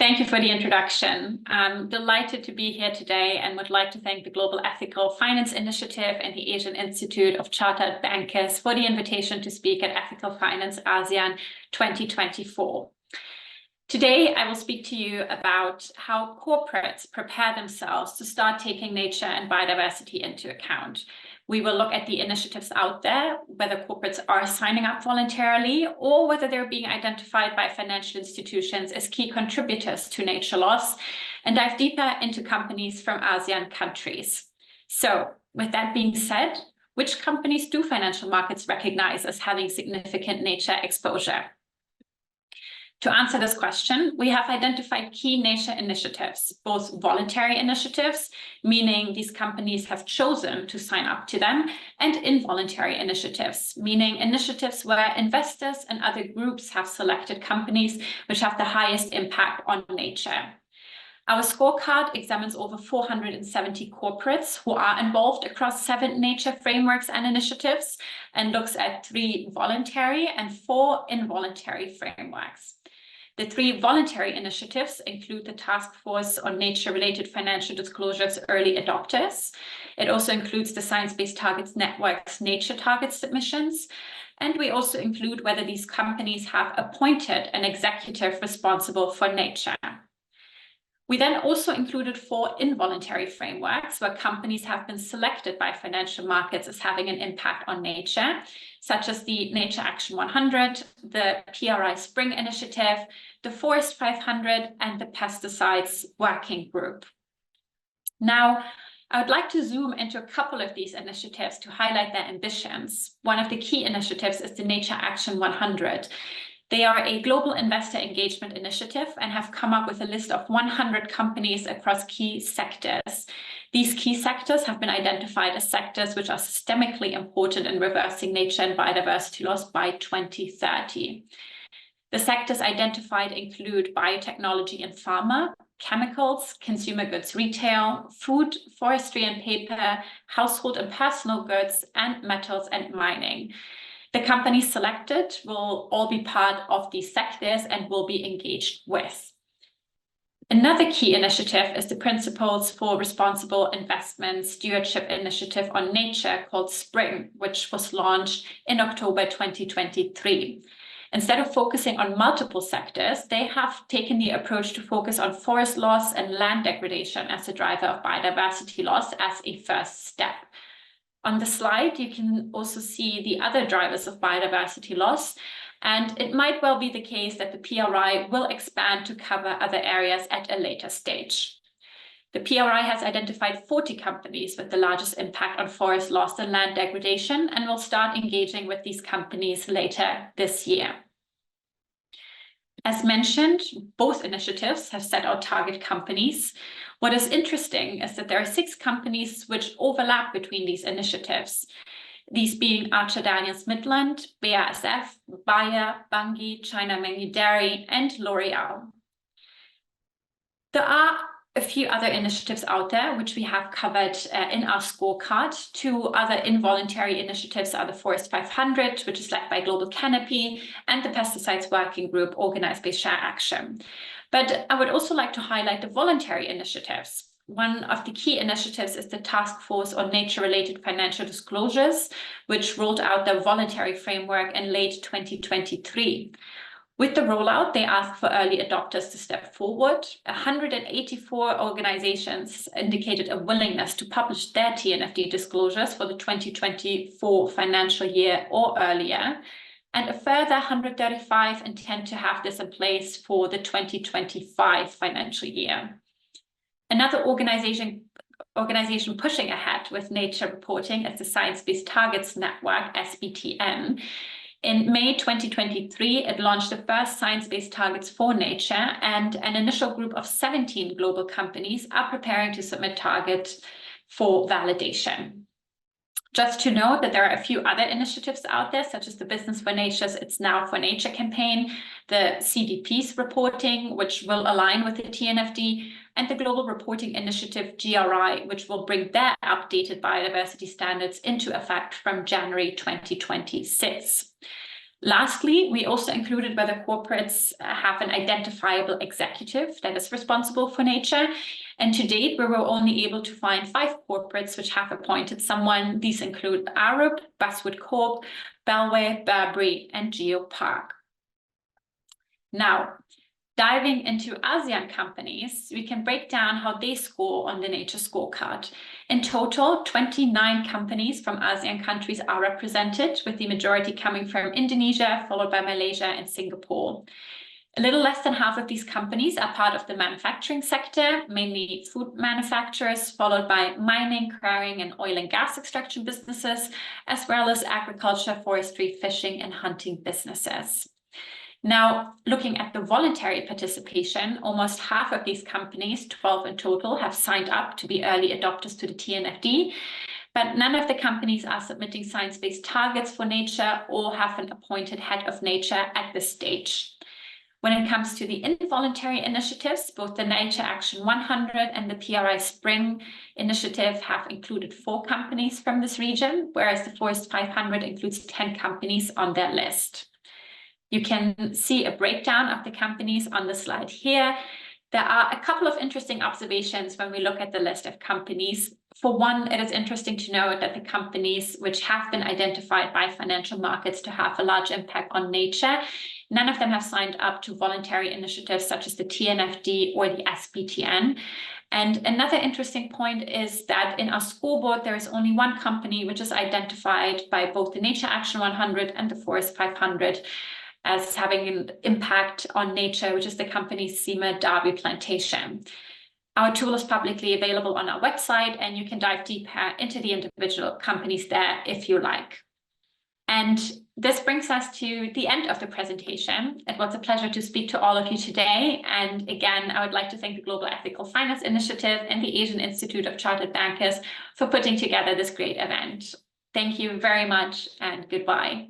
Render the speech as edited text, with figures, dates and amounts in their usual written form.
Thank you for the introduction. I'm delighted to be here today and would like to thank the Global Ethical Finance Initiative and the Asian Institute of Chartered Bankers for the invitation to speak at Ethical Finance ASEAN 2024. Today, I will speak to you about how corporates prepare themselves to start taking nature and biodiversity into account. We will look at the initiatives out there, whether corporates are signing up voluntarily or whether they're being identified by financial institutions as key contributors to nature loss, and dive deeper into companies from ASEAN countries. So, with that being said, which companies do financial markets recognize as having significant nature exposure? To answer this question, we have identified key nature initiatives, both voluntary initiatives, meaning these companies have chosen to sign up to them, and involuntary initiatives, meaning initiatives where investors and other groups have selected companies which have the highest impact on nature. Our scorecard examines over 470 corporates who are involved across 7 nature frameworks and initiatives and looks at 3 voluntary and 4 involuntary frameworks. The 3 voluntary initiatives include the Task Force on Nature-Related Financial Disclosures Early Adopters. It also includes the Science Based Targets Network's Nature Target submissions. And we also include whether these companies have appointed an executive responsible for nature. We then also included 4 involuntary frameworks where companies have been selected by financial markets as having an impact on nature, such as the Nature Action 100, the PRI Spring Initiative, the Forest 500, and the Pesticides Working Group. Now, I would like to zoom into a couple of these initiatives to highlight their ambitions. One of the key initiatives is the Nature Action 100. They are a global investor engagement initiative and have come up with a list of 100 companies across key sectors. These key sectors have been identified as sectors which are systemically important in reversing nature and biodiversity loss by 2030. The sectors identified include biotechnology and pharma, chemicals, consumer goods retail, food, forestry and paper, household and personal goods, and metals and mining. The companies selected will all be part of these sectors and will be engaged with. Another key initiative is the Principles for Responsible Investment Stewardship Initiative on Nature called SPRING, which was launched in October 2023. Instead of focusing on multiple sectors, they have taken the approach to focus on forest loss and land degradation as a driver of biodiversity loss as a first step. On the slide, you can also see the other drivers of biodiversity loss, and it might well be the case that the PRI will expand to cover other areas at a later stage. The PRI has identified 40 companies with the largest impact on forest loss and land degradation and will start engaging with these companies later this year. As mentioned, both initiatives have set out target companies. What is interesting is that there are 6 companies which overlap between these initiatives, these being Archer Daniels Midland, BASF, Bayer, Bunge, China Mengniu Dairy, and L'Oreal. There are a few other initiatives out there which we have covered in our scorecard. 2 other involuntary initiatives are the Forest 500, which is led by Global Canopy, and the Pesticides Working Group organized by Share Action. But I would also like to highlight the voluntary initiatives. One of the key initiatives is the Task Force on Nature-Related Financial Disclosures, which rolled out their voluntary framework in late 2023. With the rollout, they asked for early adopters to step forward. 184 organizations indicated a willingness to publish their TNFD disclosures for the 2024 financial year or earlier, and a further 135 intend to have this in place for the 2025 financial year. Another organization pushing ahead with nature reporting is the Science Based Targets Network, SBTN. In May 2023, it launched the first science-based targets for nature, and an initial group of 17 global companies are preparing to submit targets for validation. Just to note that there are a few other initiatives out there, such as the Business for Nature's It's Now for Nature campaign, the CDP's reporting, which will align with the TNFD, and the Global Reporting Initiative, GRI, which will bring their updated biodiversity standards into effect from January 2026. Lastly, we also included whether corporates have an identifiable executive that is responsible for nature. And to date, we were only able to find 5 corporates which have appointed someone. These include Arup, Basswood Corp, Bellway, Burberry, and Geopark. Now, diving into ASEAN companies, we can break down how they score on the Nature Scorecard. In total, 29 companies from ASEAN countries are represented, with the majority coming from Indonesia, followed by Malaysia and Singapore. A little less than half of these companies are part of the manufacturing sector, mainly food manufacturers, followed by mining, quarrying, and oil and gas extraction businesses, as well as agriculture, forestry, fishing, and hunting businesses. Now, looking at the voluntary participation, almost half of these companies, 12 in total, have signed up to be early adopters to the TNFD, but none of the companies are submitting science-based targets for nature or have an appointed head of nature at this stage. When it comes to the involuntary initiatives, both the Nature Action 100 and the PRI Spring initiative have included 4 companies from this region, whereas the Forest 500 includes 10 companies on their list. You can see a breakdown of the companies on the slide here. There are a couple of interesting observations when we look at the list of companies. For one, it is interesting to note that the companies which have been identified by financial markets to have a large impact on nature, none of them have signed up to voluntary initiatives such as the TNFD or the SBTN. And another interesting point is that in our scoreboard, there is only one company which is identified by both the Nature Action 100 and the Forest 500 as having an impact on nature, which is the company Sima Darby Plantation. Our tool is publicly available on our website, and you can dive deeper into the individual companies there if you like. And this brings us to the end of the presentation. It was a pleasure to speak to all of you today. And again, I would like to thank the Global Ethical Finance Initiative and the Asian Institute of Chartered Bankers for putting together this great event. Thank you very much and goodbye.